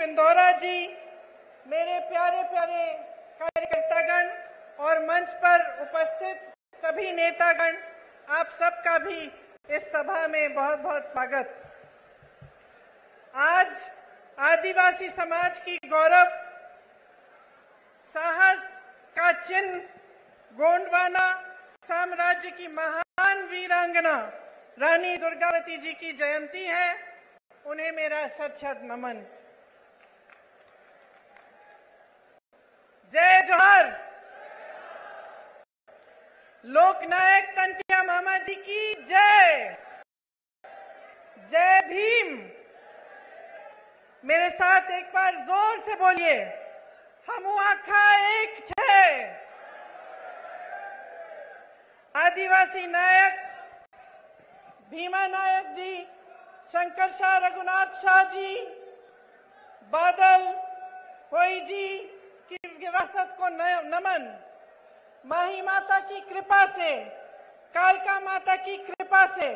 पिंदौरा जी, मेरे प्यारे प्यारे कार्यकर्तागण और मंच पर उपस्थित सभी नेतागण, आप सबका भी इस सभा में बहुत बहुत स्वागत। आज आदिवासी समाज की गौरव, साहस का चिन्ह गोंडवाना साम्राज्य की महान वीरांगना रानी दुर्गावती जी की जयंती है। उन्हें मेरा शत शत नमन। जय जोहार। लोकनायक टंटिया मामा जी की जय। जय भीम। मेरे साथ एक बार जोर से बोलिए, हमू आखा एक छे। आदिवासी नायक भीमा नायक जी, शंकर शाह रघुनाथ शाह जी, बादल होई जी की विरासत को नमन। माही माता की कृपा से, कालका माता की कृपा से,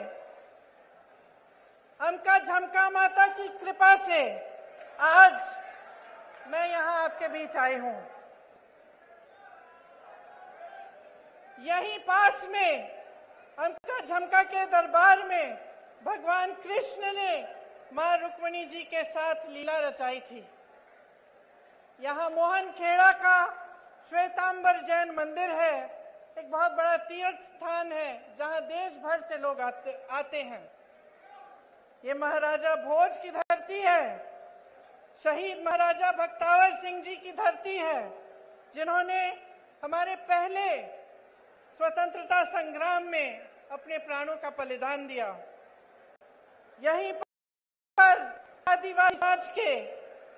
अमका झमका माता की कृपा से आज मैं यहां आपके बीच आई हूं। यहीं पास में अमका झमका के दरबार में भगवान कृष्ण ने मां रुक्मिणी जी के साथ लीला रचाई थी। यहाँ मोहन खेड़ा का श्वेतांबर जैन मंदिर है, एक बहुत बड़ा तीर्थ स्थान है जहाँ देश भर से लोग आते हैं। ये महाराजा भोज की धरती है, शहीद महाराजा बख्तावर सिंह जी की धरती है, जिन्होंने हमारे पहले स्वतंत्रता संग्राम में अपने प्राणों का बलिदान दिया। यहीं पर आदिवासी समाज के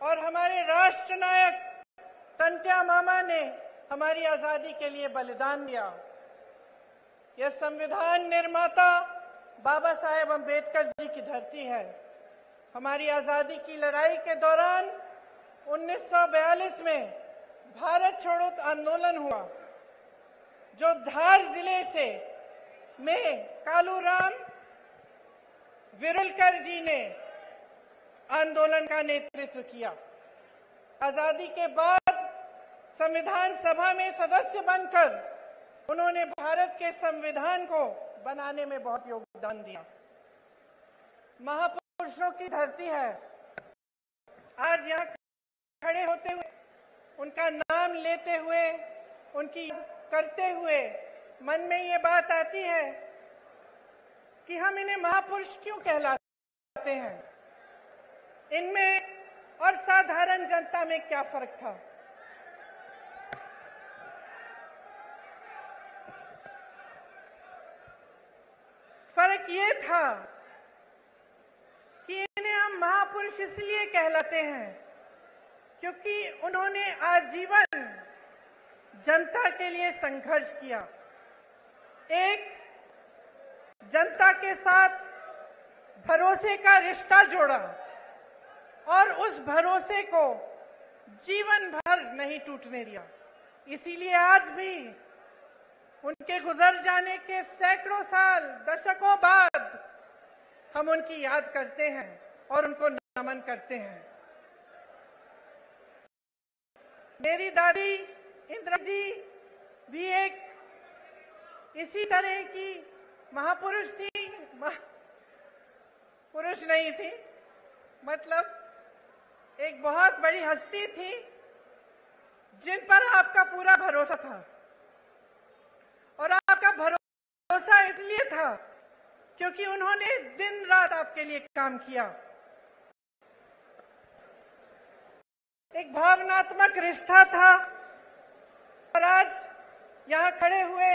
और हमारे राष्ट्र नायक टंटिया मामा ने हमारी आजादी के लिए बलिदान दिया। यह संविधान निर्माता बाबा साहेब अम्बेडकर जी की धरती है। हमारी आजादी की लड़ाई के दौरान 1942 में भारत छोड़ो आंदोलन हुआ, जो धार जिले से में कालूराम विरुलकर जी ने आंदोलन का नेतृत्व किया। आजादी के बाद संविधान सभा में सदस्य बनकर उन्होंने भारत के संविधान को बनाने में बहुत योगदान दिया। महापुरुषों की धरती है। आज यहाँ खड़े होते हुए, उनका नाम लेते हुए, उनकी करते हुए मन में ये बात आती है कि हम इन्हें महापुरुष क्यों कहलाते हैं। इनमें और साधारण जनता में क्या फर्क था। फर्क ये था कि इन्हें हम महापुरुष इसलिए कहलाते हैं क्योंकि उन्होंने आजीवन जनता के लिए संघर्ष किया। एक जनता के साथ भरोसे का रिश्ता जोड़ा और उस भरोसे को जीवन भर नहीं टूटने दिया। इसीलिए आज भी उनके गुजर जाने के सैकड़ों साल, दशकों बाद हम उनकी याद करते हैं और उनको नमन करते हैं। मेरी दादी इंदिरा जी भी एक इसी तरह की महापुरुष थी, पुरुष नहीं थी, मतलब एक बहुत बड़ी हस्ती थी जिन पर आपका पूरा भरोसा था। और आपका भरोसा इसलिए था क्योंकि उन्होंने दिन रात आपके लिए काम किया। एक भावनात्मक रिश्ता था और आज यहाँ खड़े हुए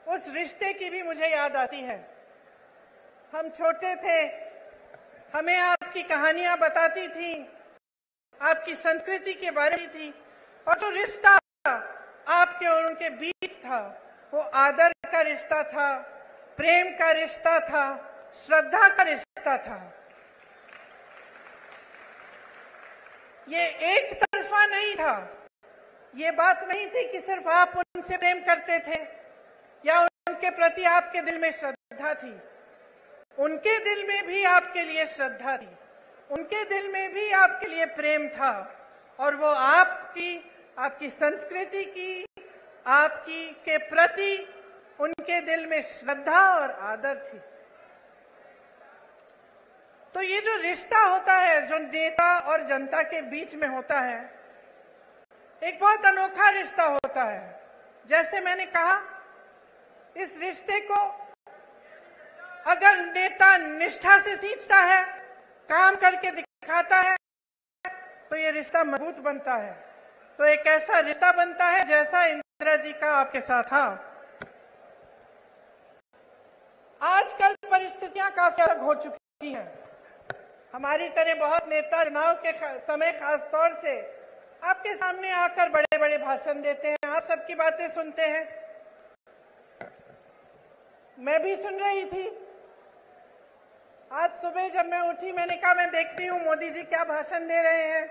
उस रिश्ते की भी मुझे याद आती है। हम छोटे थे, हमें आपकी कहानियां बताती थी, आपकी संस्कृति के बारे में थी, और जो रिश्ता आपके और उनके बीच था वो आदर का रिश्ता था, प्रेम का रिश्ता था, श्रद्धा का रिश्ता था। ये एक तरफा नहीं था। ये बात नहीं थी कि सिर्फ आप उनसे प्रेम करते थे या उनके प्रति आपके दिल में श्रद्धा थी। उनके दिल में भी आपके लिए श्रद्धा थी। उनके दिल में भी आपके लिए प्रेम था और वो आपकी संस्कृति की, आपकी के प्रति उनके दिल में श्रद्धा और आदर थी। तो ये जो रिश्ता होता है, जो नेता और जनता के बीच में होता है, एक बहुत अनोखा रिश्ता होता है। जैसे मैंने कहा, इस रिश्ते को अगर नेता निष्ठा से सींचता है, काम करके दिखाता है, तो ये रिश्ता मजबूत बनता है। तो एक ऐसा रिश्ता बनता है जैसा इंदिरा जी का आपके साथ था। आजकल परिस्थितियां काफी अलग हो चुकी हैं। हमारी तरह बहुत नेता चुनाव के समय खास तौर से आपके सामने आकर बड़े बड़े भाषण देते हैं, आप सबकी बातें सुनते हैं। मैं भी सुन रही थी। आज सुबह जब मैं उठी, मैंने कहा मैं देखती हूँ मोदी जी क्या भाषण दे रहे हैं,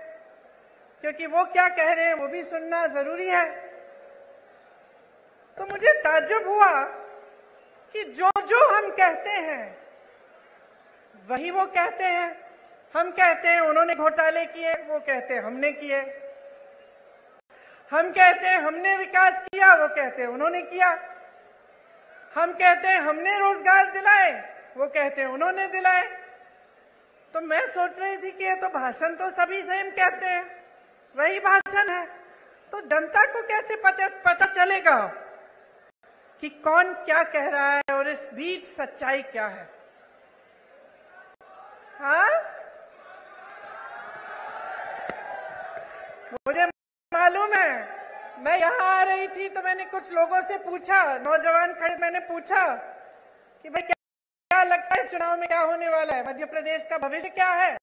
क्योंकि वो क्या कह रहे हैं वो भी सुनना जरूरी है। तो मुझे ताज्जुब हुआ कि जो जो हम कहते हैं वही वो कहते हैं। हम कहते हैं उन्होंने घोटाले किए, वो कहते हैं हमने किए। हम कहते हैं हमने विकास किया, वो कहते हैं उन्होंने किया। हम कहते हैं हमने रोजगार दिलाए, वो कहते हैं उन्होंने दिलाए। तो मैं सोच रही थी कि ये तो भाषण तो सभी सेम कहते हैं, वही भाषण है। तो जनता को कैसे पता चलेगा कि कौन क्या कह रहा है और इस बीच सच्चाई क्या है? हाँ, मुझे मालूम है। मैं यहाँ आ रही थी तो मैंने कुछ लोगों से पूछा, नौजवान खड़े, मैंने पूछा कि भाई क्या लगता है इस चुनाव में क्या होने वाला है, मध्य प्रदेश का भविष्य क्या है?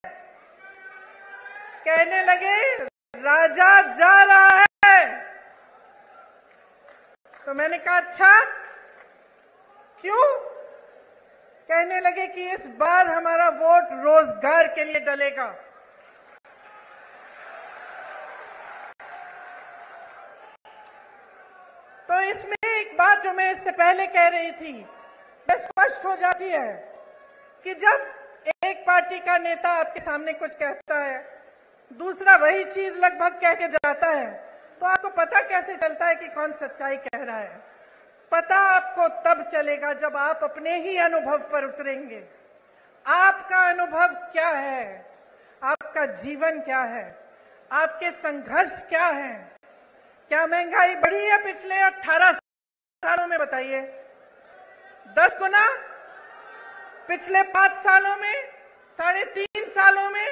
कहने लगे राजा जा रहा है। तो मैंने कहा अच्छा क्यों? कहने लगे कि इस बार हमारा वोट रोजगार के लिए डलेगा। तो इसमें एक बात जो मैं इससे पहले कह रही थी, यह स्पष्ट हो जाती है कि जब एक पार्टी का नेता आपके सामने कुछ कहता है, दूसरा वही चीज लगभग कह के जाता है, तो आपको पता कैसे चलता है कि कौन सच्चाई कह रहा है? पता आपको तब चलेगा जब आप अपने ही अनुभव पर उतरेंगे। आपका अनुभव क्या है? आपका जीवन क्या है? आपके संघर्ष क्या है? क्या महंगाई बढ़ी है पिछले 18 सालों में? बताइए। 10 गुना? पिछले 5 सालों में? 3.5 सालों में?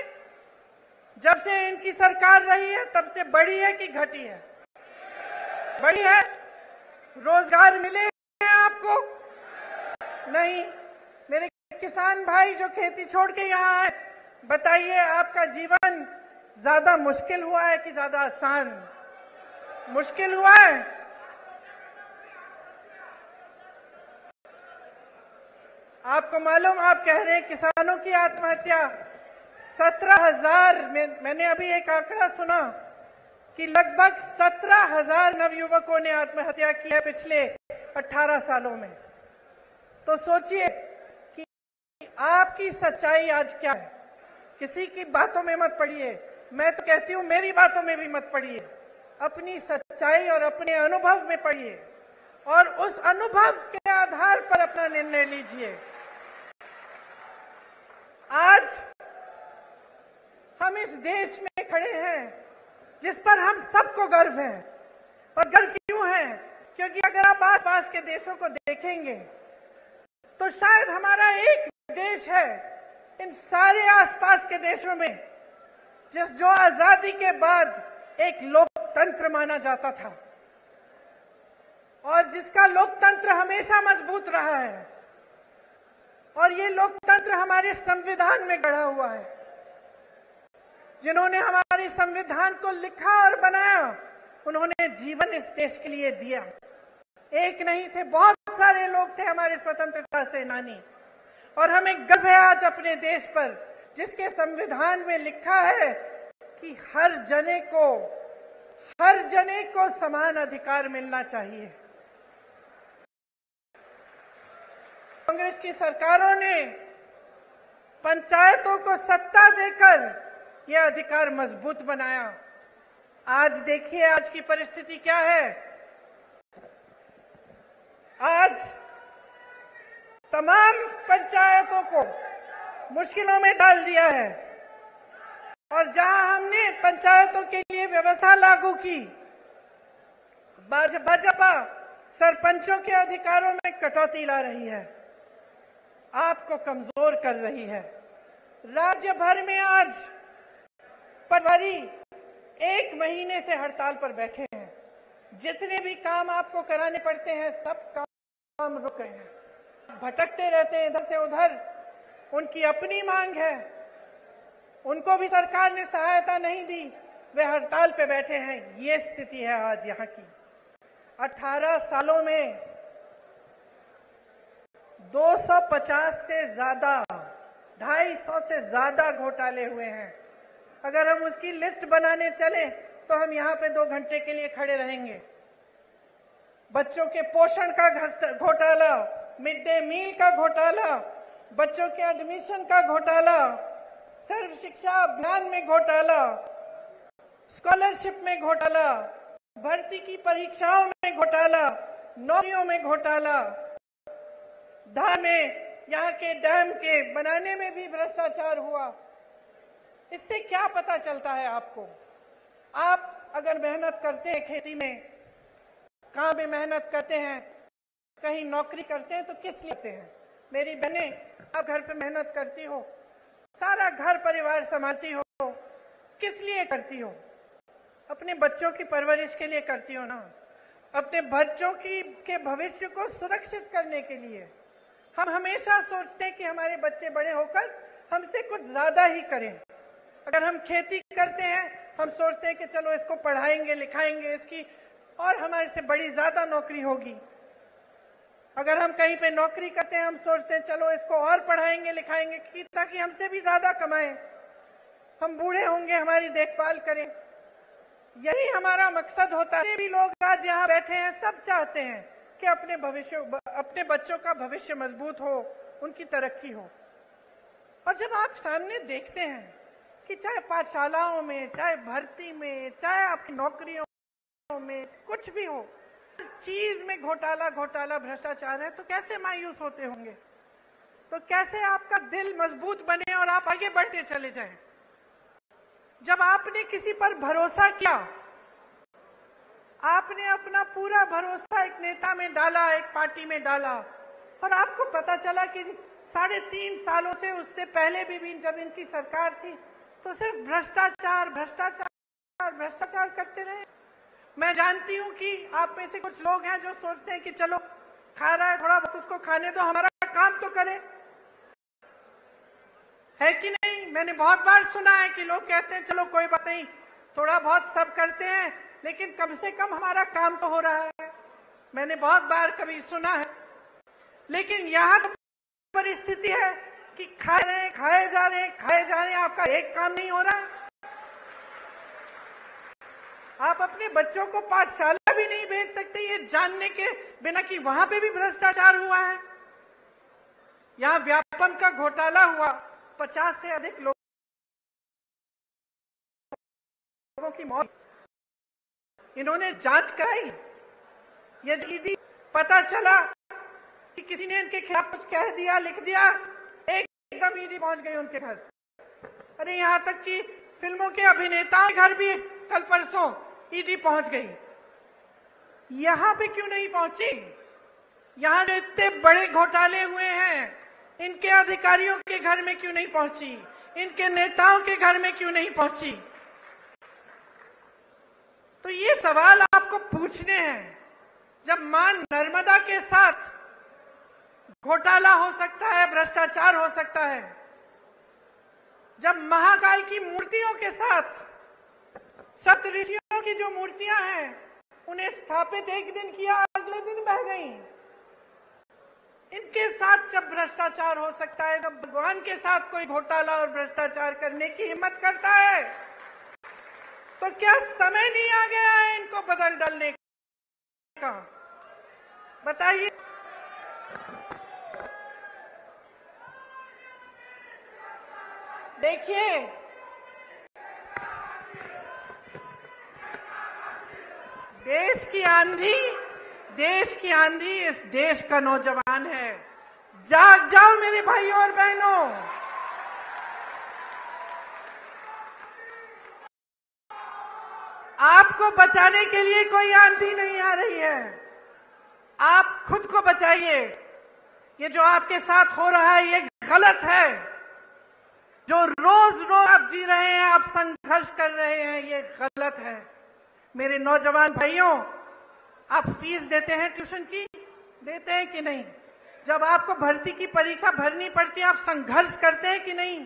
जब से इनकी सरकार रही है तब से बढ़ी है कि घटी है? बढ़ी है। रोजगार मिले हैं आपको? नहीं। मेरे किसान भाई जो खेती छोड़ के यहाँ आए, बताइए आपका जीवन ज्यादा मुश्किल हुआ है कि ज्यादा आसान? मुश्किल हुआ है। आपको मालूम, आप कह रहे हैं किसानों की आत्महत्या 17,000 में, मैंने अभी एक आंकड़ा सुना कि लगभग 17,000 नवयुवकों ने आत्महत्या की है पिछले 18 सालों में। तो सोचिए कि आपकी सच्चाई आज क्या है। किसी की बातों में मत पड़िए, मैं तो कहती हूं मेरी बातों में भी मत पड़िए, अपनी सच्चाई और अपने अनुभव में पड़िए और उस अनुभव के आधार पर अपना निर्णय लीजिए। आज हम इस देश में खड़े हैं जिस पर हम सबको गर्व है। और गर्व क्यों है? क्योंकि अगर आप आसपास के देशों को देखेंगे तो शायद हमारा एक देश है इन सारे आसपास के देशों में जो आजादी के बाद एक लोकतंत्र माना जाता था और जिसका लोकतंत्र हमेशा मजबूत रहा है। और ये लोकतंत्र हमारे संविधान में गढ़ा हुआ है। जिन्होंने हमारे संविधान को लिखा और बनाया, उन्होंने जीवन इस देश के लिए दिया। एक नहीं थे, बहुत सारे लोग थे हमारे स्वतंत्रता सेनानी। और हमें गर्व है आज अपने देश पर, जिसके संविधान में लिखा है कि हर जने को समान अधिकार मिलना चाहिए। कांग्रेस की सरकारों ने पंचायतों को सत्ता देकर यह अधिकार मजबूत बनाया। आज देखिए आज की परिस्थिति क्या है। आज तमाम पंचायतों को मुश्किलों में डाल दिया है और जहां हमने पंचायतों के लिए व्यवस्था लागू की, भाजपा सरपंचों के अधिकारों में कटौती ला रही है, आपको कमजोर कर रही है। राज्य भर में आज प्रभारी 1 महीने से हड़ताल पर बैठे हैं। जितने भी काम आपको कराने पड़ते हैं सब काम रुक गए हैं, भटकते रहते हैं इधर से उधर। उनकी अपनी मांग है, उनको भी सरकार ने सहायता नहीं दी, वे हड़ताल पे बैठे हैं। ये स्थिति है आज यहाँ की। 18 सालों में 250 से ज्यादा, 250 से ज्यादा घोटाले हुए हैं। अगर हम उसकी लिस्ट बनाने चले तो हम यहाँ पे 2 घंटे के लिए खड़े रहेंगे। बच्चों के पोषण का घोटाला, मिड डे मील का घोटाला, बच्चों के एडमिशन का घोटाला, सर्व शिक्षा अभियान में घोटाला, स्कॉलरशिप में घोटाला, भर्ती की परीक्षाओं में घोटाला, नौकरियों में घोटाला, धार में यहाँ के डैम के बनाने में भी भ्रष्टाचार हुआ। इससे क्या पता चलता है आपको? आप अगर मेहनत करते हैं खेती में, काम में मेहनत करते हैं, कहीं नौकरी करते हैं तो किस लिए करते हैं? मेरी बहनें, आप घर पे मेहनत करती हो, सारा घर परिवार संभालती हो, किस लिए करती हो? अपने बच्चों की परवरिश के लिए करती हो ना, अपने बच्चों के भविष्य को सुरक्षित करने के लिए। हम हमेशा सोचते हैं कि हमारे बच्चे बड़े होकर हमसे कुछ ज्यादा ही करें। अगर हम खेती करते हैं, हम सोचते हैं कि चलो इसको पढ़ाएंगे लिखाएंगे, इसकी और हमारे से बड़ी ज्यादा नौकरी होगी। अगर हम कहीं पे नौकरी करते हैं, हम सोचते हैं चलो इसको और पढ़ाएंगे लिखाएंगे ताकि हमसे भी ज्यादा कमाएं, हम बूढ़े होंगे हमारी देखभाल करें। यही हमारा मकसद होता है। भी लोग आज यहाँ बैठे हैं, सब चाहते हैं कि अपने बच्चों का भविष्य मजबूत हो, उनकी तरक्की हो। और जब आप सामने देखते हैं कि चाहे पाठशालाओं में, चाहे भर्ती में, चाहे आपकी नौकरियों में, कुछ भी हो, चीज में घोटाला भ्रष्टाचार है, तो कैसे मायूस होते होंगे? तो कैसे आपका दिल मजबूत बने और आप आगे बढ़ते चले जाएं? जब आपने किसी पर भरोसा किया, आपने अपना पूरा भरोसा एक नेता में डाला, एक पार्टी में डाला, और आपको पता चला कि 3.5 सालों से, उससे पहले भी जब इनकी सरकार थी, तो सिर्फ भ्रष्टाचार करते रहे। मैं जानती हूं कि आप में से कुछ लोग हैं जो सोचते हैं कि चलो खा रहा है, थोड़ा बहुत उसको खाने दो, हमारा काम तो करे, है कि नहीं? मैंने बहुत बार सुना है कि लोग कहते हैं चलो कोई बात नहीं, थोड़ा बहुत सब करते हैं, लेकिन कम से कम हमारा काम तो हो रहा है। मैंने बहुत बार कभी सुना है। लेकिन यहाँ तो परिस्थिति है कि खाए जा रहे हैं, आपका एक काम नहीं हो रहा। आप अपने बच्चों को पाठशाला भी नहीं भेज सकते, ये जानने के बिना कि वहां पे भी भ्रष्टाचार हुआ है। यहाँ व्यापम का घोटाला हुआ, 50 से अधिक लोगों की मौत। इन्होंने जांच कराई, ये पता चला कि किसी ने इनके खिलाफ कुछ कह दिया, लिख दिया, एकदम ईडी पहुंच गई उनके घर। अरे यहाँ तक कि फिल्मों के अभिनेताओं के घर भी कल परसों ईडी पहुंच गई। यहां पे क्यों नहीं पहुंची? यहां जो इतने बड़े घोटाले हुए हैं, इनके अधिकारियों के घर में क्यों नहीं पहुंची? इनके नेताओं के घर में क्यों नहीं पहुंची? तो ये सवाल आपको पूछने हैं। जब मां नर्मदा के साथ घोटाला हो सकता है, भ्रष्टाचार हो सकता है, जब महाकाल की मूर्तियों के साथ सप्त ऋषियों की जो मूर्तियां हैं, उन्हें स्थापित एक दिन किया, अगले दिन बह गई, इनके साथ जब भ्रष्टाचार हो सकता है, जब भगवान के साथ कोई घोटाला और भ्रष्टाचार करने की हिम्मत करता है, तो क्या समय नहीं आ गया है इनको बदल डालने का? बताइए। देखिए, देश की आंधी इस देश का नौजवान है। जाग जाओ मेरे भाइयों और बहनों। आपको बचाने के लिए कोई आंधी नहीं आ रही है, आप खुद को बचाइए। ये जो आपके साथ हो रहा है ये गलत है। जो रोज रोज आप जी रहे हैं, आप संघर्ष कर रहे हैं, ये गलत है। मेरे नौजवान भाइयों, आप फीस देते हैं ट्यूशन की, देते हैं कि नहीं? जब आपको भर्ती की परीक्षा भरनी पड़ती है, आप संघर्ष करते हैं कि नहीं?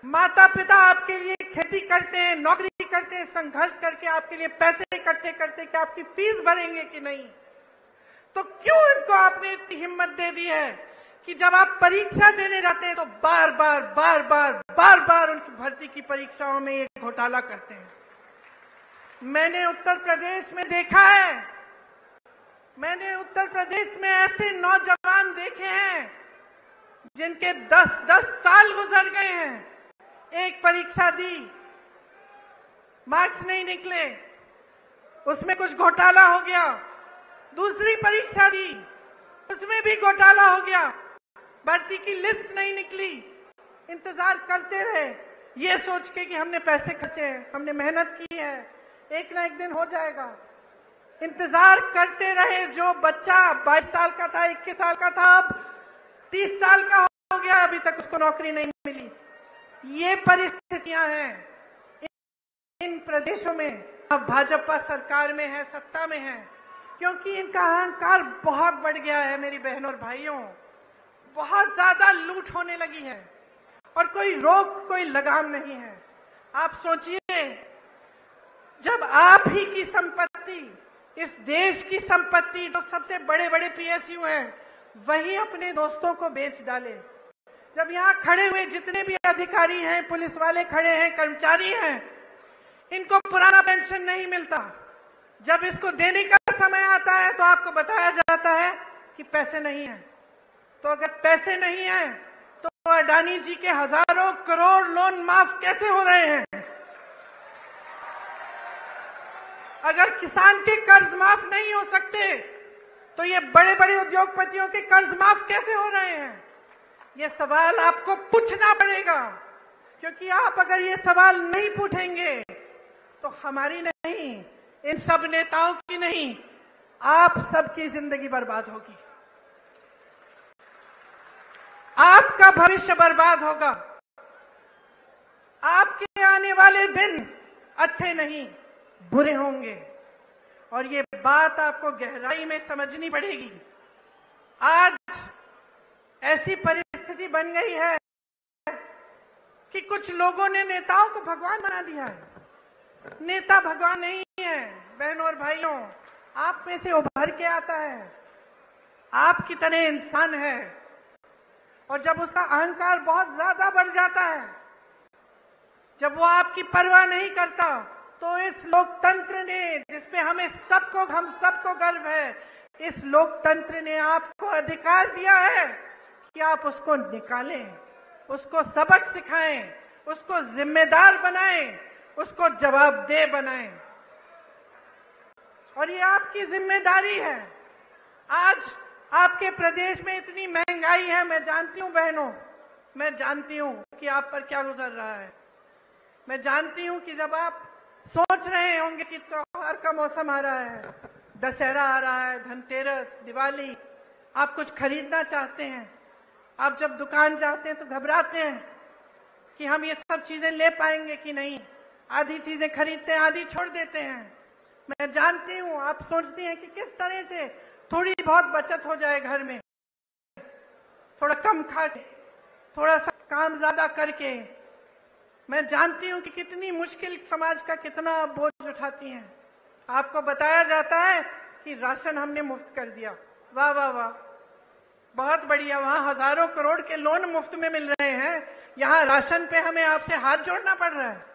माता पिता आपके लिए खेती करते हैं, नौकरी करते हैं, संघर्ष करके आपके लिए पैसे इकट्ठे करते हैं कि आपकी फीस भरेंगे कि नहीं? तो क्यों इनको आपने इतनी हिम्मत दे दी है कि जब आप परीक्षा देने जाते हैं तो बार बार उनकी भर्ती की परीक्षाओं में ये घोटाला करते हैं? मैंने उत्तर प्रदेश में देखा है, मैंने उत्तर प्रदेश में ऐसे नौजवान देखे हैं जिनके 10-10 साल गुजर गए हैं। एक परीक्षा दी, मार्क्स नहीं निकले, उसमें कुछ घोटाला हो गया। दूसरी परीक्षा दी, उसमें भी घोटाला हो गया, भर्ती की लिस्ट नहीं निकली। इंतजार करते रहे ये सोच के कि हमने पैसे खर्चे हैं, हमने मेहनत की है, एक ना एक दिन हो जाएगा। इंतजार करते रहे। जो बच्चा 22 साल का था, 21 साल का था, अब 30 साल का हो गया, अभी तक उसको नौकरी नहीं मिली। ये परिस्थितियां हैं इन प्रदेशों में। अब भाजपा सरकार में है, सत्ता में है, क्योंकि इनका अहंकार बहुत बढ़ गया है। मेरी बहनों और भाइयों, बहुत ज्यादा लूट होने लगी है और कोई रोक, कोई लगाम नहीं है। आप सोचिए, जब आप ही की संपत्ति, इस देश की संपत्ति, जो सबसे बड़े बड़े पीएसयू हैं, वही अपने दोस्तों को बेच डाले। जब यहाँ खड़े हुए जितने भी अधिकारी हैं, पुलिस वाले खड़े हैं, कर्मचारी हैं, इनको पुराना पेंशन नहीं मिलता। जब इसको देने का समय आता है तो आपको बताया जाता है कि पैसे नहीं है। तो अगर पैसे नहीं है तो अडानी जी के हजारों करोड़ लोन माफ कैसे हो रहे हैं? अगर किसान के कर्ज माफ नहीं हो सकते तो ये बड़े बड़े उद्योगपतियों के कर्ज माफ कैसे हो रहे हैं? ये सवाल आपको पूछना पड़ेगा, क्योंकि आप अगर ये सवाल नहीं पूछेंगे तो हमारी नहीं, इन सब नेताओं की नहीं, आप सबकी जिंदगी बर्बाद होगी, आपका भविष्य बर्बाद होगा। आपके आने वाले दिन अच्छे नहीं, बुरे होंगे। और ये बात आपको गहराई में समझनी पड़ेगी। आज ऐसी परिस्थिति बन गई है कि कुछ लोगों ने नेताओं को भगवान बना दिया है। नेता भगवान नहीं है। बहनों और भाइयों, आप में से उभर के आता है, आपकी तरह इंसान है, और जब उसका अहंकार बहुत ज्यादा बढ़ जाता है, जब वो आपकी परवाह नहीं करता, तो इस लोकतंत्र ने, जिसपे हम सबको गर्व है, इस लोकतंत्र ने आपको अधिकार दिया है कि आप उसको निकालें, उसको सबक सिखाएं, उसको जिम्मेदार बनाएं, उसको जवाबदेह बनाएं। और ये आपकी जिम्मेदारी है। आज आपके प्रदेश में इतनी महंगाई है, मैं जानती हूं बहनों, मैं जानती हूं कि आप पर क्या गुजर रहा है। मैं जानती हूं कि जब आप सोच रहे होंगे कि त्योहार का मौसम आ रहा है, दशहरा आ रहा है, धनतेरस, दिवाली, आप कुछ खरीदना चाहते हैं, आप जब दुकान जाते हैं तो घबराते हैं कि हम ये सब चीजें ले पाएंगे कि नहीं। आधी चीजें खरीदते हैं, आधी छोड़ देते हैं। मैं जानती हूं आप सोचती हैं कि किस तरह से थोड़ी बहुत बचत हो जाए घर में, थोड़ा कम खा के, थोड़ा सा काम ज्यादा करके। मैं जानती हूं कि कितनी मुश्किल समाज का कितना बोझ उठाती हैं। आपको बताया जाता है कि राशन हमने मुफ्त कर दिया। वाह वाह वाह, बहुत बढ़िया। वहां हजारों करोड़ के लोन मुफ्त में मिल रहे हैं, यहां राशन पे हमें आपसे हाथ जोड़ना पड़ रहा है।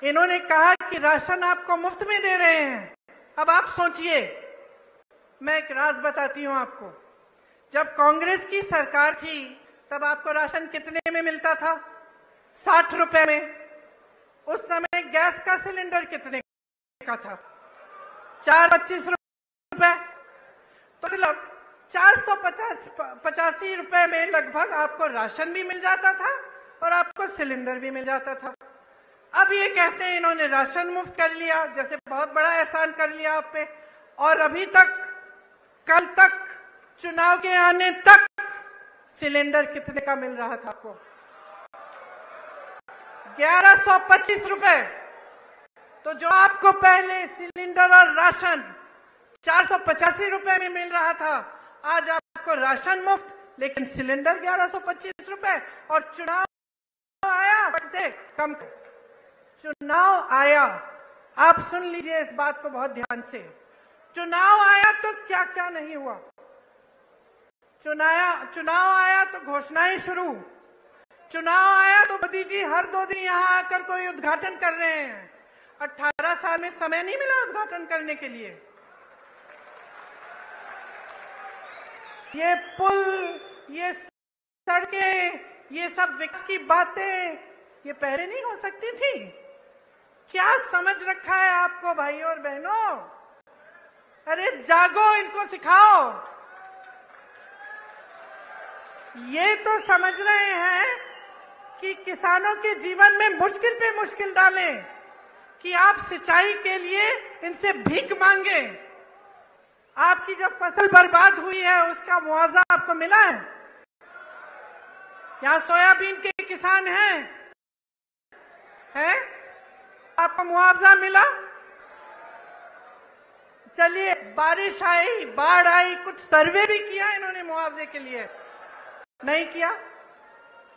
इन्होंने कहा कि राशन आपको मुफ्त में दे रहे हैं। अब आप सोचिए, मैं एक राज बताती हूं आपको। जब कांग्रेस की सरकार थी तब आपको राशन कितने में मिलता था? 60 रुपए में। उस समय गैस का सिलेंडर कितने का था? 425 रुपए। तो मतलब 485 रुपए में लगभग आपको राशन भी मिल जाता था और आपको सिलेंडर भी मिल जाता था। अब ये कहते हैं इन्होंने राशन मुफ्त कर लिया, जैसे बहुत बड़ा एहसान कर लिया आप पे। और अभी तक, कल तक, चुनाव के आने तक सिलेंडर कितने का मिल रहा था आपको? 1125 रुपए। तो जो आपको पहले सिलेंडर और राशन 485 रुपए में मिल रहा था, आज आपको राशन मुफ्त लेकिन सिलेंडर 1125 रुपए। और चुनाव आया, से कम चुनाव आया। आप सुन लीजिए इस बात को बहुत ध्यान से। चुनाव आया तो क्या क्या नहीं हुआ। चुनाव आया तो घोषणाएं शुरू। चुनाव आया तो मोदी जी हर 2 दिन यहां आकर कोई उद्घाटन कर रहे हैं। 18 साल में समय नहीं मिला उद्घाटन करने के लिए। ये पुल, ये सड़कें, ये सब विकास की बातें ये पहले नहीं हो सकती थी? क्या समझ रखा है आपको भाइयों और बहनों? अरे जागो, इनको सिखाओ। ये तो समझ रहे हैं कि किसानों के जीवन में मुश्किल पे मुश्किल डालें, कि आप सिंचाई के लिए इनसे भीख मांगे। आपकी जब फसल बर्बाद हुई है उसका मुआवजा आपको मिला है? यहाँ सोयाबीन के किसान हैं? आपको मुआवजा मिला? चलिए, बारिश आई, बाढ़ आई, कुछ सर्वे भी किया इन्होंने मुआवजे के लिए? नहीं किया।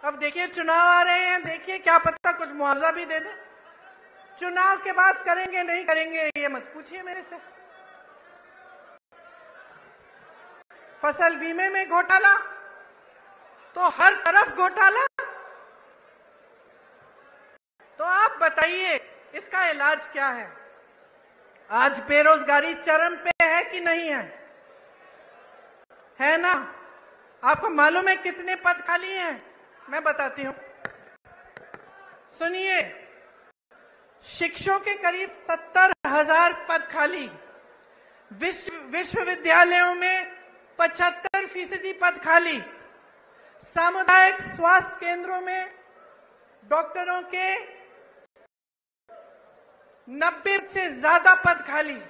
अब देखिए चुनाव आ रहे हैं, देखिए क्या पता कुछ मुआवजा भी दे दे। चुनाव के बाद करेंगे नहीं करेंगे ये मत पूछिए मेरे से। फसल बीमे में घोटाला, तो हर तरफ घोटाला। तो आप बताइए इसका इलाज क्या है? आज बेरोजगारी चरम पे है कि नहीं है? है ना? आपको मालूम है कितने पद खाली हैं? मैं बताती हूं, सुनिए। शिक्षकों के करीब 70,000 पद खाली। विश्वविद्यालयों में 75% पद खाली। सामुदायिक स्वास्थ्य केंद्रों में डॉक्टरों के 90 से ज्यादा पद खाली।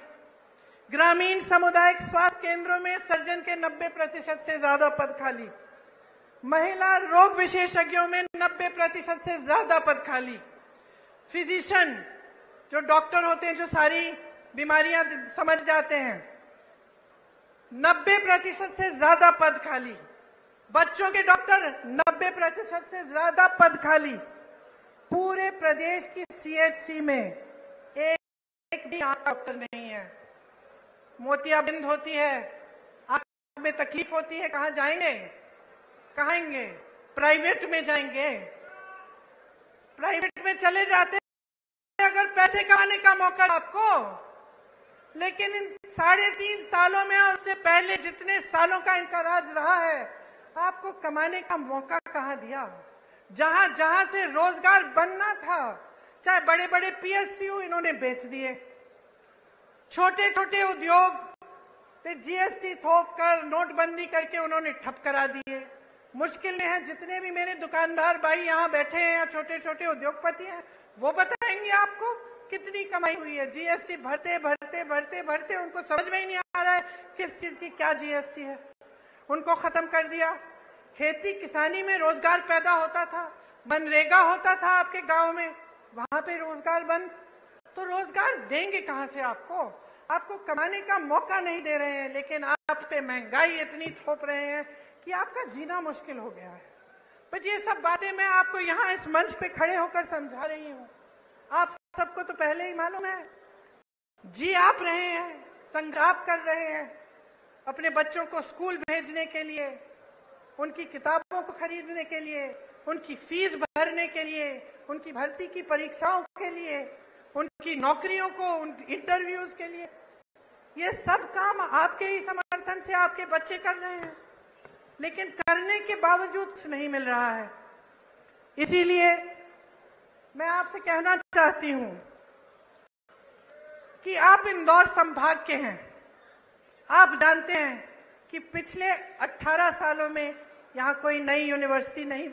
ग्रामीण सामुदायिक स्वास्थ्य केंद्रों में सर्जन के 90% से ज्यादा पद खाली। महिला रोग विशेषज्ञों में 90% से ज्यादा पद खाली। फिजिशियन, जो डॉक्टर होते हैं, जो सारी बीमारियां समझ जाते हैं, 90% से ज्यादा पद खाली। बच्चों के डॉक्टर 90% से ज्यादा पद खाली। पूरे प्रदेश की सीएचसी में एक भी डॉक्टर नहीं है। मोतियाबिंद होती है, आंख में तकलीफ होती है, कहां जाएंगे? कहांगे? प्राइवेट में जाएंगे। प्राइवेट में चले जाते हैं अगर पैसे कमाने का मौका आपको। लेकिन इन 3.5 सालों में और उससे पहले जितने सालों का इनका राज रहा है, आपको कमाने का मौका कहां दिया? जहां जहां से रोजगार बनना था, चाहे बड़े बड़े पीएसयू इन्होंने बेच दिए। छोटे छोटे उद्योग पे जीएसटी थोप कर, नोटबंदी करके उन्होंने ठप करा दिए। मुश्किल में है जितने भी मेरे दुकानदार भाई यहाँ बैठे हैं या छोटे छोटे उद्योगपति हैं, वो बताएंगे आपको कितनी कमाई हुई है। जीएसटी भरते भरते भरते भरते उनको समझ में ही नहीं आ रहा है किस चीज की क्या जीएसटी है। उनको खत्म कर दिया। खेती किसानी में रोजगार पैदा होता था, मनरेगा होता था आपके गांव में, वहां पे रोजगार बंद। तो रोजगार देंगे कहां से आपको? आपको कमाने का मौका नहीं दे रहे हैं, लेकिन आप पे महंगाई इतनी थोप रहे हैं कि आपका जीना मुश्किल हो गया है। पर ये सब बातें मैं आपको यहाँ इस मंच पे खड़े होकर समझा रही हूँ। आप सबको तो पहले ही मालूम है। जी आप रहे हैं, संघर्ष कर रहे हैं अपने बच्चों को स्कूल भेजने के लिए, उनकी किताबों को खरीदने के लिए, उनकी फीस भरने के लिए, उनकी भर्ती की परीक्षाओं के लिए, उनकी नौकरियों को, इंटरव्यूज के लिए। ये सब काम आपके ही समर्थन से आपके बच्चे कर रहे हैं। लेकिन करने के बावजूद कुछ नहीं मिल रहा है। इसीलिए मैं आपसे कहना चाहती हूं कि आप इंदौर संभाग के हैं। आप जानते हैं कि पिछले 18 सालों में यहां कोई नई यूनिवर्सिटी नहीं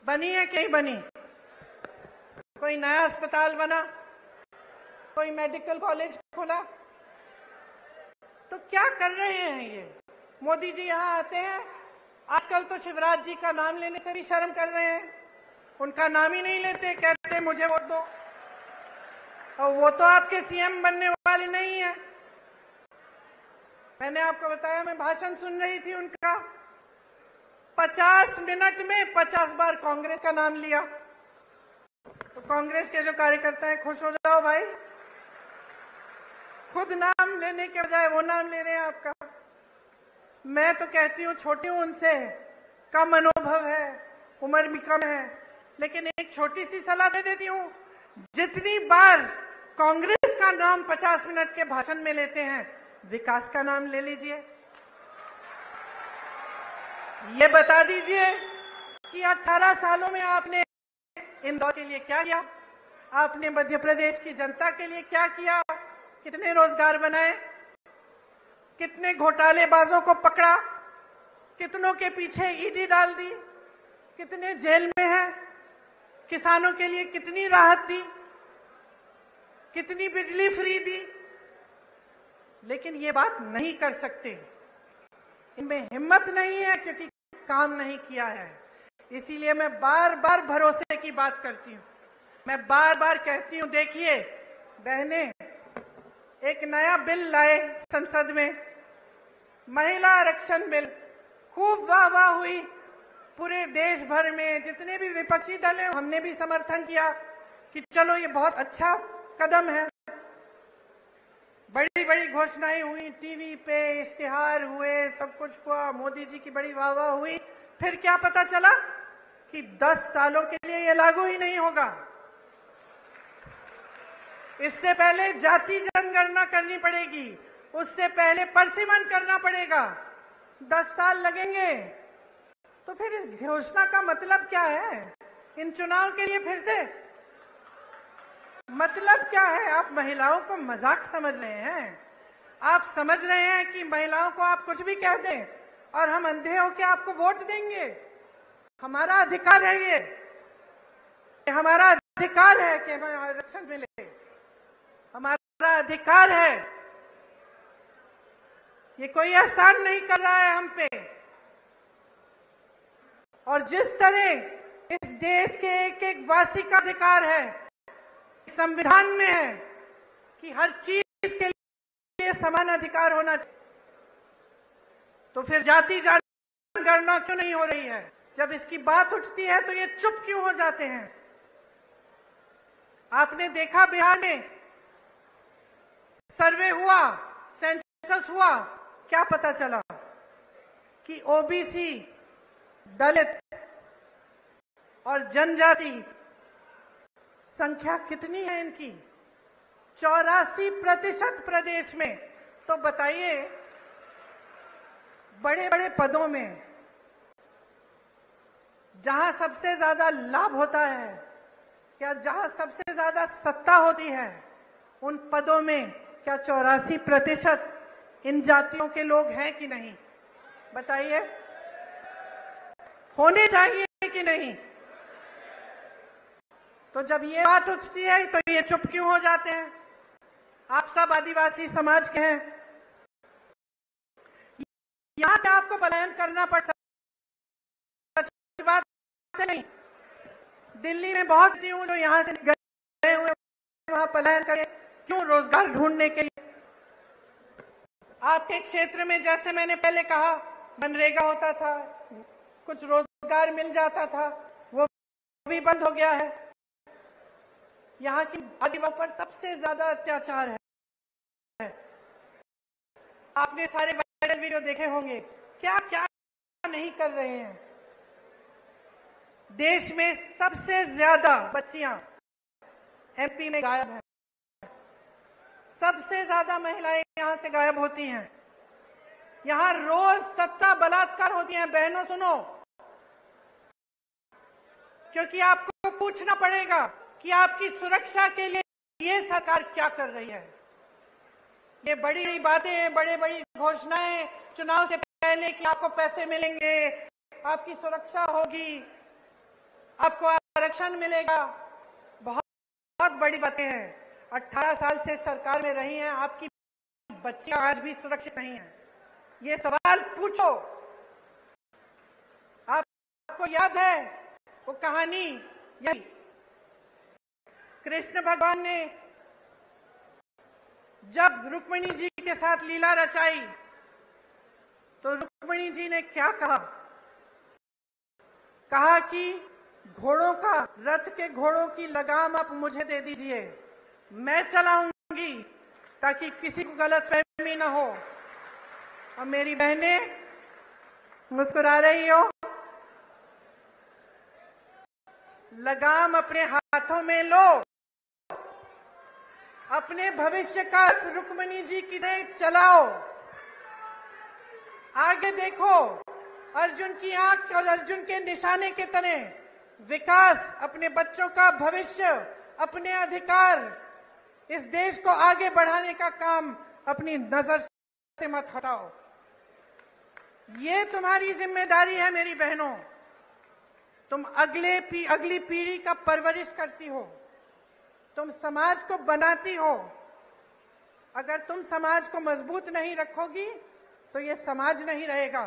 बनी है कि नहीं बनी? कोई नया अस्पताल बना? कोई मेडिकल कॉलेज खोला? तो क्या कर रहे हैं ये? मोदी जी यहाँ आते हैं, आजकल तो शिवराज जी का नाम लेने से भी शर्म कर रहे हैं, उनका नाम ही नहीं लेते, कहते मुझे वोट दो। और वो तो आपके सीएम बनने वाले नहीं है। मैंने आपको बताया, मैं भाषण सुन रही थी उनका, 50 मिनट में 50 बार कांग्रेस का नाम लिया। तो कांग्रेस के जो कार्यकर्ता हैं, खुश हो जाओ भाई, खुद नाम लेने के बजाय वो नाम ले रहे हैं आपका। मैं तो कहती हूँ, छोटी हूं उनसे, कम अनुभव है, उम्र भी कम है, लेकिन एक छोटी सी सलाह दे देती हूँ, जितनी बार कांग्रेस का नाम 50 मिनट के भाषण में लेते हैं, विकास का नाम ले लीजिए। ये बता दीजिए कि 18 सालों में आपने इंदौर के लिए क्या किया, आपने मध्य प्रदेश की जनता के लिए क्या किया, कितने रोजगार बनाए, कितने घोटालेबाजों को पकड़ा, कितनों के पीछे ईडी डाल दी, कितने जेल में हैं, किसानों के लिए कितनी राहत दी, कितनी बिजली फ्री दी। लेकिन ये बात नहीं कर सकते, इनमें हिम्मत नहीं है, क्योंकि काम नहीं किया है। इसीलिए मैं बार बार भरोसे की बात करती हूँ, मैं बार बार कहती हूँ, देखिए बहनें, एक नया बिल लाए संसद में, महिला आरक्षण बिल, खूब वाह वाह हुई पूरे देश भर में। जितने भी विपक्षी दल हैं, हमने भी समर्थन किया कि चलो ये बहुत अच्छा कदम है। बड़ी बड़ी घोषणाएं हुई, टीवी पे इश्तिहार हुए, सब कुछ हुआ, मोदी जी की बड़ी वाह वाह हुई। फिर क्या पता चला कि 10 सालों के लिए ये लागू ही नहीं होगा। इससे पहले जाति जनगणना करनी पड़ेगी, उससे पहले परसिमन करना पड़ेगा, 10 साल लगेंगे। तो फिर इस घोषणा का मतलब क्या है? इन चुनाव के लिए फिर से मतलब क्या है? आप महिलाओं को मजाक समझ रहे हैं? आप समझ रहे हैं कि महिलाओं को आप कुछ भी कह दें और हम अंधे होकर आपको वोट देंगे? हमारा अधिकार है, ये हमारा अधिकार है कि हमें आरक्षण मिले, हमारा अधिकार है। ये कोई एहसान नहीं कर रहा है हम पे। और जिस तरह इस देश के एक एक वासी का अधिकार है, संविधान में है कि हर चीज के लिए समान अधिकार होना चाहिए, तो फिर जाति जनगणना क्यों नहीं हो रही है? जब इसकी बात उठती है तो ये चुप क्यों हो जाते हैं? आपने देखा बिहार में सर्वे हुआ, सेंसस हुआ, क्या पता चला कि ओबीसी, दलित और जनजाति संख्या कितनी है इनकी? 84% प्रदेश में। तो बताइए, बड़े बड़े पदों में जहां सबसे ज्यादा लाभ होता है या जहां सबसे ज्यादा सत्ता होती है, उन पदों में क्या 84% इन जातियों के लोग हैं कि नहीं? बताइए, होने चाहिए कि नहीं? तो जब ये बात उठती है तो ये चुप क्यों हो जाते हैं? आप सब आदिवासी समाज के हैं, यहां से आपको पलायन करना पड़ता बात नहीं। दिल्ली में बहुत हूं जो यहां से गए हुए वहां पलायन करें, क्यों? रोजगार ढूंढने के लिए। आपके क्षेत्र में जैसे मैंने पहले कहा, मनरेगा होता था, कुछ रोजगार मिल जाता था, वो भी बंद हो गया है। यहाँ की आदिवासियों पर सबसे ज्यादा अत्याचार है। आपने सारे वायरल वीडियो देखे होंगे, क्या क्या नहीं कर रहे हैं। देश में सबसे ज्यादा बच्चियां एमपी में गायब हैं, सबसे ज्यादा महिलाएं यहां से गायब होती हैं। यहां रोज सत्ता बलात्कार होती है। बहनों सुनो, क्योंकि आपको पूछना पड़ेगा कि आपकी सुरक्षा के लिए ये सरकार क्या कर रही है। ये बड़ी बड़ी बातें, बड़े बड़ी घोषणाएं चुनाव से पहले कि आपको पैसे मिलेंगे, आपकी सुरक्षा होगी, आपको आरक्षण मिलेगा, बहुत बहुत बड़ी बातें हैं। 18 साल से सरकार में रही हैं, आपकी बच्चियां आज भी सुरक्षित नहीं हैं। ये सवाल पूछो। आपको याद है वो कहानी, यही कृष्ण भगवान ने जब रुक्मिणी जी के साथ लीला रचाई तो रुक्मिणी जी ने क्या कहा? कहा कि घोड़ों का, रथ के घोड़ों की लगाम आप मुझे दे दीजिए, मैं चलाऊंगी ताकि किसी को गलतफहमी ना हो। और मेरी बहनें मुस्कुरा रही हो, लगाम अपने हाथों में लो, अपने भविष्य का रुक्मिणी जी की तरह चलाओ। आगे देखो, अर्जुन की आंख और अर्जुन के निशाने के तरह विकास, अपने बच्चों का भविष्य, अपने अधिकार, इस देश को आगे बढ़ाने का काम अपनी नजर से मत हटाओ। ये तुम्हारी जिम्मेदारी है मेरी बहनों। तुम अगली पीढ़ी का परवरिश करती हो, तुम समाज को बनाती हो। अगर तुम समाज को मजबूत नहीं रखोगी तो ये समाज नहीं रहेगा।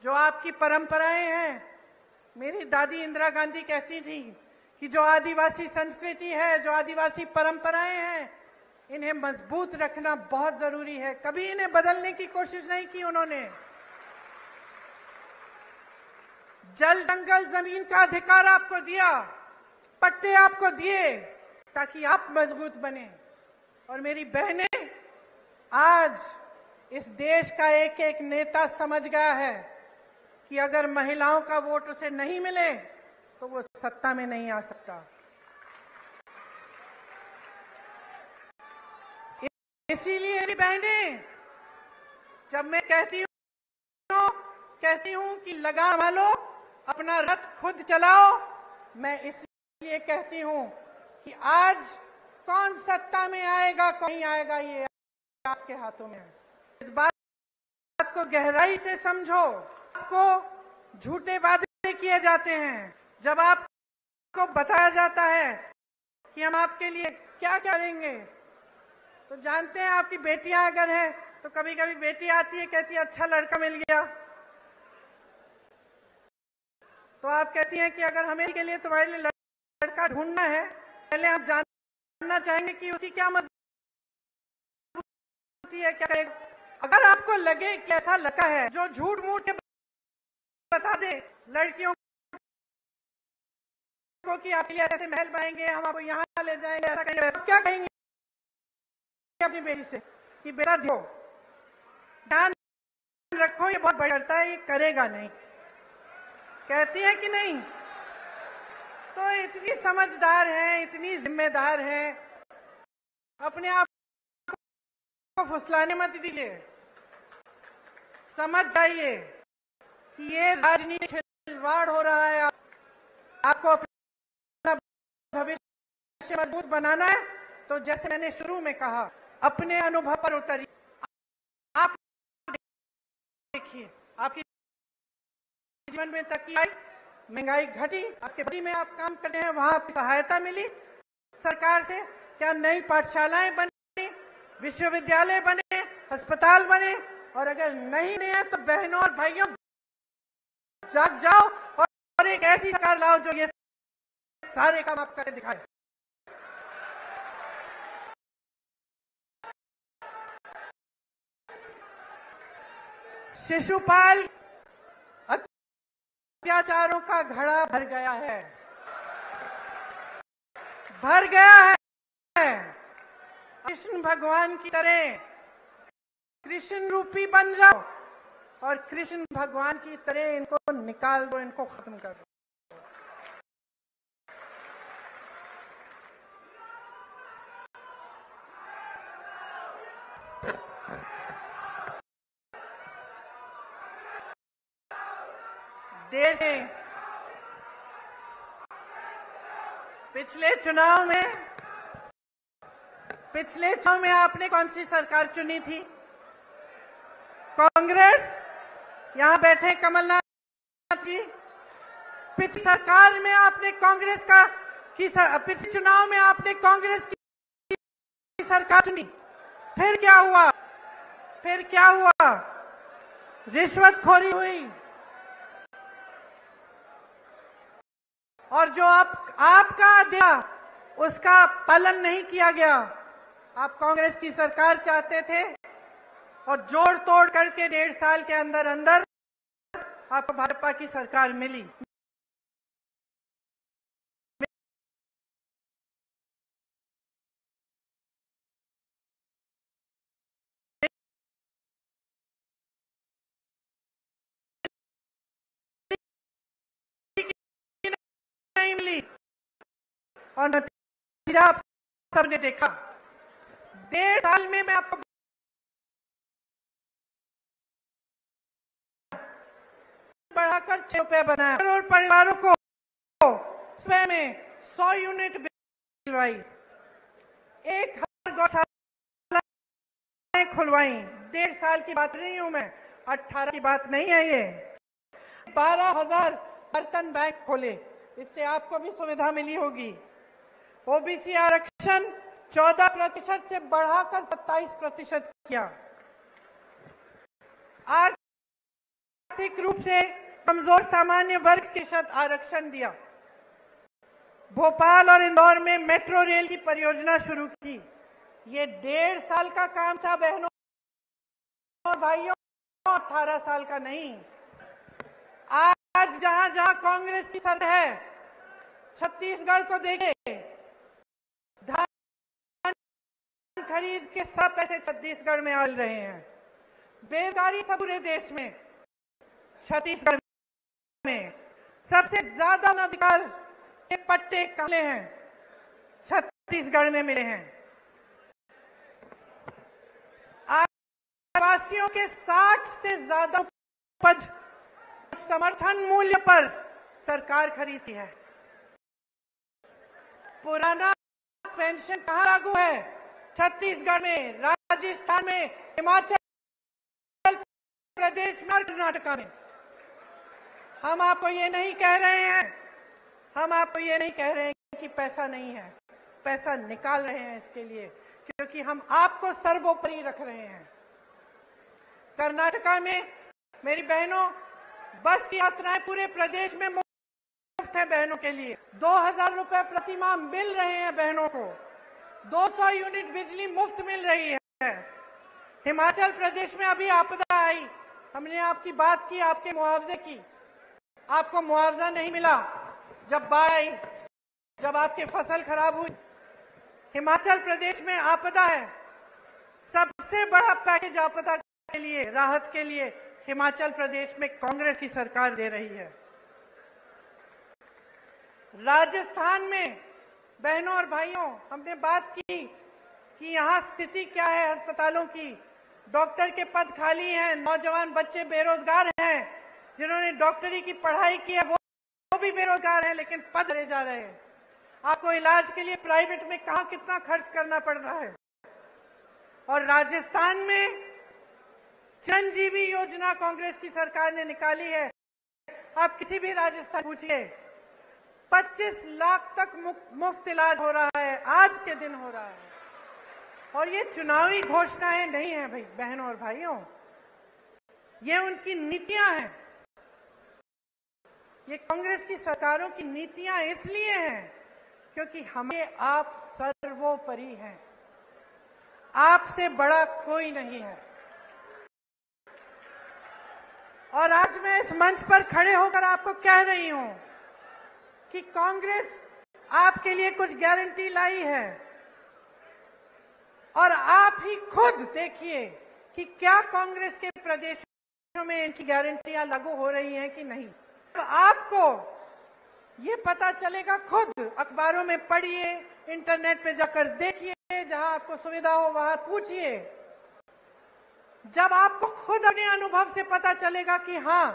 जो आपकी परंपराएं हैं, मेरी दादी इंदिरा गांधी कहती थी कि जो आदिवासी संस्कृति है, जो आदिवासी परंपराएं हैं, इन्हें मजबूत रखना बहुत जरूरी है। कभी इन्हें बदलने की कोशिश नहीं की उन्होंने। जल, जंगल, जमीन का अधिकार आपको दिया, पट्टे आपको दिए ताकि आप मजबूत बने। और मेरी बहनें, आज इस देश का एक एक नेता समझ गया है कि अगर महिलाओं का वोट उसे नहीं मिले तो वो सत्ता में नहीं आ सकता। इसीलिए मेरी बहनें, जब मैं कहती हूं कि लगाम लो, अपना रथ खुद चलाओ, मैं इसलिए कहती हूं कि आज कौन सत्ता में आएगा, कौन नहीं आएगा, ये आपके हाथों में है। इस बात को गहराई से समझो। आपको झूठे वादे किए जाते हैं, जब आपको बताया जाता है कि हम आपके लिए क्या करेंगे, तो जानते हैं आपकी बेटियां अगर हैं तो कभी कभी बेटी आती है, कहती है अच्छा लड़का मिल गया, तो आप कहती हैं कि अगर हमें के लिए तुम्हारे लिए लड़का ढूंढना है, पहले आप जानना चाहेंगे कि उसकी क्या मजबूती है, क्या करेगा। अगर आपको लगे कि ऐसा लड़का है जो झूठ मूठ के बता दे लड़कियों को कि आपके लिए ऐसे महल बनाएंगे, हम आपको यहाँ ले जाएंगे, ऐसा करेंगे, वैसा, क्या कहेंगे अपनी बेटी से कि बेटा दो, ध्यान रखो, ये बहुत बड़ा करता है, ये करेगा नहीं। कहती है कि नहीं? तो इतनी समझदार है, इतनी जिम्मेदार है, अपने आप को फुसलाने मत दीजिए। समझ जाइए कि ये राजनीतिक खिलवाड़ हो रहा है। आपको अपना भविष्य मजबूत बनाना है तो जैसे मैंने शुरू में कहा, अपने अनुभव पर उतरिए। आप देखिए, आपकी जीवन में तरक्की आई, महंगाई घटी, आपके बड़ी में आप काम करते हैं, वहां आपकी सहायता मिली सरकार से। क्या नई पाठशालाएं बनी, विश्वविद्यालय बने, अस्पताल बने? और अगर नहीं बने हैं तो बहनों और भाइयों, जाग जाओ और एक ऐसी सरकार लाओ जो ये सारे काम आप करके दिखाए। शिशुपाल अत्याचारों का घड़ा भर गया है, भर गया है। कृष्ण भगवान की तरह कृष्ण रूपी बन जाओ और कृष्ण भगवान की तरह इनको निकाल दो, इनको खत्म कर दो। देश में पिछले चुनाव में आपने कौन सी सरकार चुनी थी? कांग्रेस। यहां बैठे कमलनाथ जी, पिछली सरकार में आपने कांग्रेस का पिछले चुनाव में आपने कांग्रेस की सरकार चुनी। फिर क्या हुआ? रिश्वतखोरी हुई और जो आपका आदेश उसका पालन नहीं किया गया। आप कांग्रेस की सरकार चाहते थे और जोड़ तोड़ करके 1.5 साल के अंदर आपको भाजपा की सरकार मिली। नहीं मिली और नतीजा आप सबने देखा। 1.5 साल में मैं आपको बढ़ाकर 6 रुपए बनाया। करोड़ परिवारों को स्वयं में 100 यूनिट दिलवाई, 1000 गौशाला खुलवाई। 1.5 साल की बात नहीं हूं मैं, 18 की बात नहीं है ये। 12,000 बर्तन बैंक खोले, इससे आपको भी सुविधा मिली होगी। ओबीसी आरक्षण 14% से बढ़ाकर 27% किया। आर्थिक रूप से कमजोर सामान्य वर्ग के साथ आरक्षण दिया। भोपाल और इंदौर में मेट्रो रेल की परियोजना शुरू की। ये 1.5 साल का काम था बहनों और भाइयों, 18 साल का नहीं। आज जहां जहां कांग्रेस की सरकार है, छत्तीसगढ़ को देखिए, धान खरीद के सब पैसे छत्तीसगढ़ में आ रहे हैं। बेरोजगारी सब पूरे देश में, छत्तीसगढ़ में सबसे ज्यादा अधिकार के पट्टे काले हैं, छत्तीसगढ़ में मिले हैं। आदिवासियों के 60 से ज्यादा उपज समर्थन मूल्य पर सरकार खरीदती है। पुराना पेंशन कहां लागू है? छत्तीसगढ़ में, राजस्थान में, हिमाचल प्रदेश में और कर्नाटका में। हम आपको ये नहीं कह रहे हैं कि पैसा नहीं है, पैसा निकाल रहे हैं इसके लिए, क्योंकि हम आपको सर्वोपरि रख रहे हैं। कर्नाटका में मेरी बहनों, बस की यात्राएं पूरे प्रदेश में मुफ्त है बहनों के लिए। 2000 रुपए प्रति माह मिल रहे हैं बहनों को। 200 यूनिट बिजली मुफ्त मिल रही है। हिमाचल प्रदेश में अभी आपदा आई, हमने आपकी बात की, आपके मुआवजे की। आपको मुआवजा नहीं मिला जब बाढ़ आई, जब आपकी फसल खराब हुई। हिमाचल प्रदेश में आपदा है, सबसे बड़ा पैकेज आपदा के लिए, राहत के लिए हिमाचल प्रदेश में कांग्रेस की सरकार दे रही है। राजस्थान में बहनों और भाइयों, हमने बात की कि यहां स्थिति क्या है अस्पतालों की। डॉक्टर के पद खाली हैं, नौजवान बच्चे बेरोजगार हैं। जिन्होंने डॉक्टरी की पढ़ाई की है वो भी बेरोजगार हैं, लेकिन पद ले जा रहे हैं। आपको इलाज के लिए प्राइवेट में कहां कितना खर्च करना पड़ रहा है। और राजस्थान में चिरंजीवी योजना कांग्रेस की सरकार ने निकाली है। आप किसी भी राजस्थान पूछिए, 25 लाख तक मुफ्त इलाज हो रहा है, आज के दिन हो रहा है। और ये चुनावी घोषणाएं नहीं है भाई बहनों और भाइयों, ये उनकी नीतियां हैं। ये कांग्रेस की सरकारों की नीतियां इसलिए हैं क्योंकि हमें आप सर्वोपरि हैं, आपसे बड़ा कोई नहीं है। और आज मैं इस मंच पर खड़े होकर आपको कह रही हूं कि कांग्रेस आपके लिए कुछ गारंटी लाई है, और आप ही खुद देखिए कि क्या कांग्रेस के प्रदेशों में इनकी गारंटियां लागू हो रही हैं कि नहीं। तो आपको ये पता चलेगा, खुद अखबारों में पढ़िए, इंटरनेट पे जाकर देखिए, जहां आपको सुविधा हो वहां पूछिए। जब आपको खुद अपने अनुभव से पता चलेगा कि हाँ,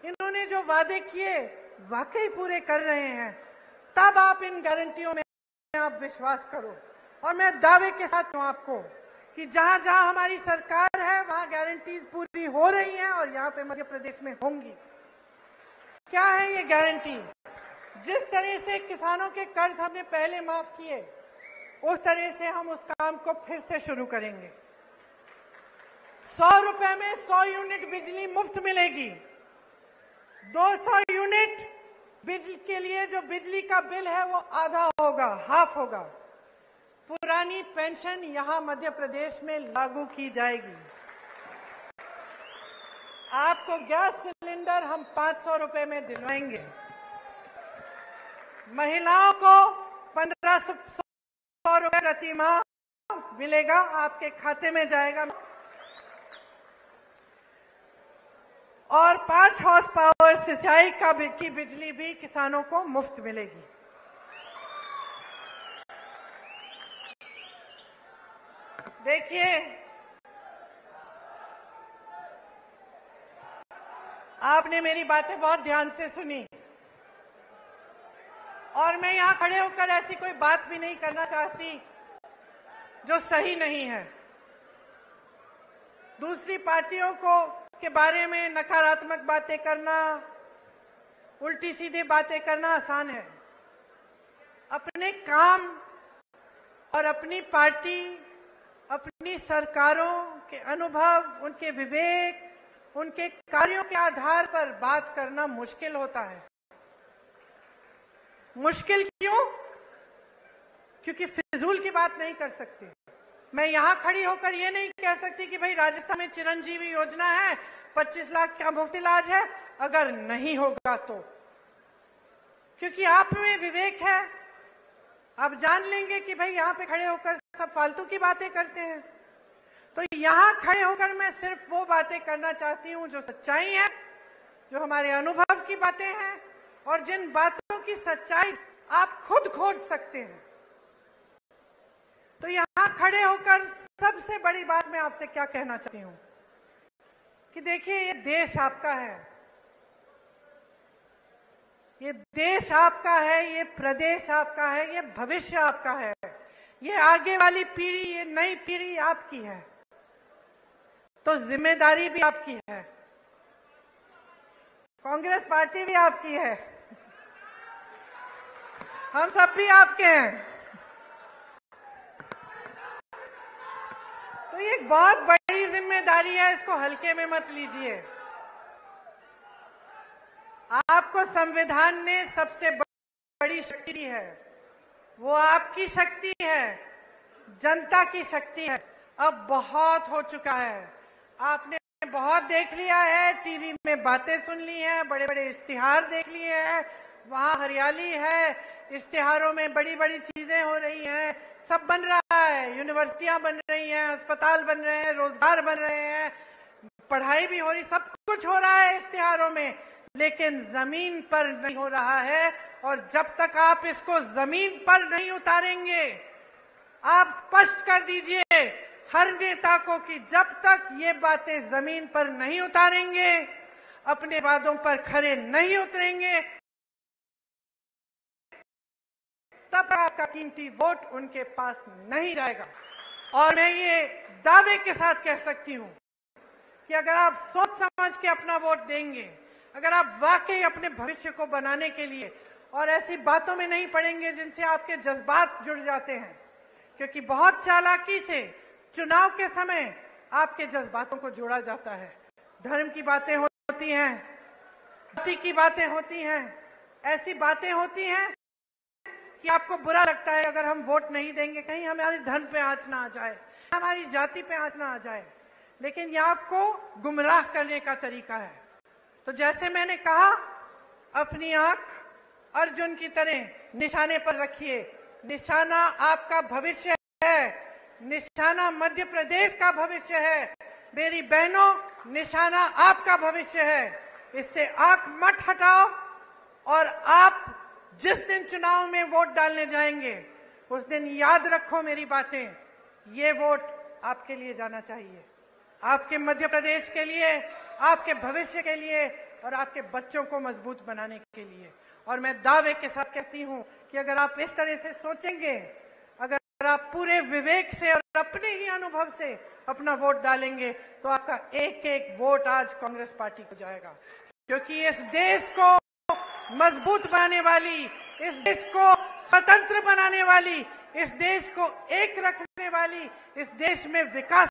इन्होंने जो वादे किए वाकई पूरे कर रहे हैं, तब आप इन गारंटियों में आप विश्वास करो। और मैं दावे के साथ कहूं आपको कि जहां जहां हमारी सरकार है वहां गारंटीज पूरी हो रही हैं और यहाँ पे मध्य प्रदेश में होंगी। क्या है ये गारंटी? जिस तरह से किसानों के कर्ज हमने पहले माफ किए, उस तरह से हम उस काम को फिर से शुरू करेंगे। 100 रुपए में 100 यूनिट बिजली मुफ्त मिलेगी। 200 यूनिट बिजली के लिए जो बिजली का बिल है वो आधा होगा, हाफ होगा। पुरानी पेंशन यहां मध्य प्रदेश में लागू की जाएगी। आपको गैस सिलेंडर हम 500 रुपए में दिलवाएंगे। महिलाओं को 1500 रुपए प्रति माह मिलेगा, आपके खाते में जाएगा। और 5 हॉर्स पावर सिंचाई की बिजली भी किसानों को मुफ्त मिलेगी। देखिए, आपने मेरी बातें बहुत ध्यान से सुनी और मैं यहां खड़े होकर ऐसी कोई बात भी नहीं करना चाहती जो सही नहीं है। दूसरी पार्टियों के बारे में नकारात्मक बातें करना, उल्टी सीधी बातें करना आसान है। अपने काम और अपनी पार्टी, अपनी सरकारों के अनुभव, उनके विवेक, उनके कार्यों के आधार पर बात करना मुश्किल होता है। मुश्किल क्यों? क्योंकि फिजूल की बात नहीं कर सकते। मैं यहां खड़ी होकर ये नहीं कह सकती कि भाई राजस्थान में चिरंजीवी योजना है, 25 लाख का मुफ्त इलाज है, अगर नहीं होगा तो। क्योंकि आप में विवेक है, आप जान लेंगे कि भाई यहां पे खड़े होकर सब फालतू की बातें करते हैं। तो यहां खड़े होकर मैं सिर्फ वो बातें करना चाहती हूं जो सच्चाई है, जो हमारे अनुभव की बातें हैं और जिन बातों की सच्चाई आप खुद खोज सकते हैं। तो यहां खड़े होकर सबसे बड़ी बात मैं आपसे क्या कहना चाहती हूं कि देखिए, ये देश आपका है, ये देश आपका है, ये प्रदेश आपका है, ये भविष्य आपका है, ये आगे वाली पीढ़ी, ये नई पीढ़ी आपकी है। तो जिम्मेदारी भी आपकी है। कांग्रेस पार्टी भी आपकी है, हम सब भी आपके हैं। तो ये एक बहुत बड़ी जिम्मेदारी है, इसको हल्के में मत लीजिए। आपको संविधान ने सबसे बड़ी शक्ति दी है, वो आपकी शक्ति है, जनता की शक्ति है। अब बहुत हो चुका है, आपने बहुत देख लिया है, टीवी में बातें सुन ली हैं, बड़े बड़े इश्तिहार देख लिए हैं, वहां हरियाली है, इश्तिहारों में बड़ी बड़ी चीजें हो रही हैं, सब बन रहा है, यूनिवर्सिटियां बन रही हैं, अस्पताल बन रहे हैं, रोजगार बन रहे हैं, पढ़ाई भी हो रही, सब कुछ हो रहा है इश्तिहारों में, लेकिन जमीन पर नहीं हो रहा है। और जब तक आप इसको जमीन पर नहीं उतारेंगे, आप स्पष्ट कर दीजिए हर नेता को कि जब तक ये बातें जमीन पर नहीं उतारेंगे, अपने वादों पर खरे नहीं उतरेंगे, तब आपका कीमती वोट उनके पास नहीं जाएगा। और मैं ये दावे के साथ कह सकती हूं कि अगर आप सोच समझ के अपना वोट देंगे, अगर आप वाकई अपने भविष्य को बनाने के लिए और ऐसी बातों में नहीं पड़ेंगे जिनसे आपके जज्बात जुड़ जाते हैं, क्योंकि बहुत चालाकी से चुनाव के समय आपके जज्बातों को जोड़ा जाता है। धर्म की बातें होती हैं, जाति की बातें होती हैं, ऐसी बातें होती हैं कि आपको बुरा लगता है अगर हम वोट नहीं देंगे, कहीं हमारे धर्म पे आंच ना आ जाए, हमारी जाति पे आंच ना आ जाए। लेकिन यह आपको गुमराह करने का तरीका है। तो जैसे मैंने कहा, अपनी आंख अर्जुन की तरह निशाने पर रखिए। निशाना आपका भविष्य है, निशाना मध्य प्रदेश का भविष्य है। मेरी बहनों, निशाना आपका भविष्य है। इससे आंख मत हटाओ और आप जिस दिन चुनाव में वोट डालने जाएंगे, उस दिन याद रखो मेरी बातें, ये वोट आपके लिए जाना चाहिए, आपके मध्य प्रदेश के लिए, आपके भविष्य के लिए, और आपके बच्चों को मजबूत बनाने के लिए। और मैं दावे के साथ कहती हूं कि अगर आप इस तरह से सोचेंगे, अगर आप पूरे विवेक से और अपने ही अनुभव से अपना वोट डालेंगे, तो आपका एक एक वोट आज कांग्रेस पार्टी को जाएगा। क्योंकि इस देश को मजबूत बनाने वाली, इस देश को स्वतंत्र बनाने वाली, इस देश को एक रखने वाली, इस देश में विकास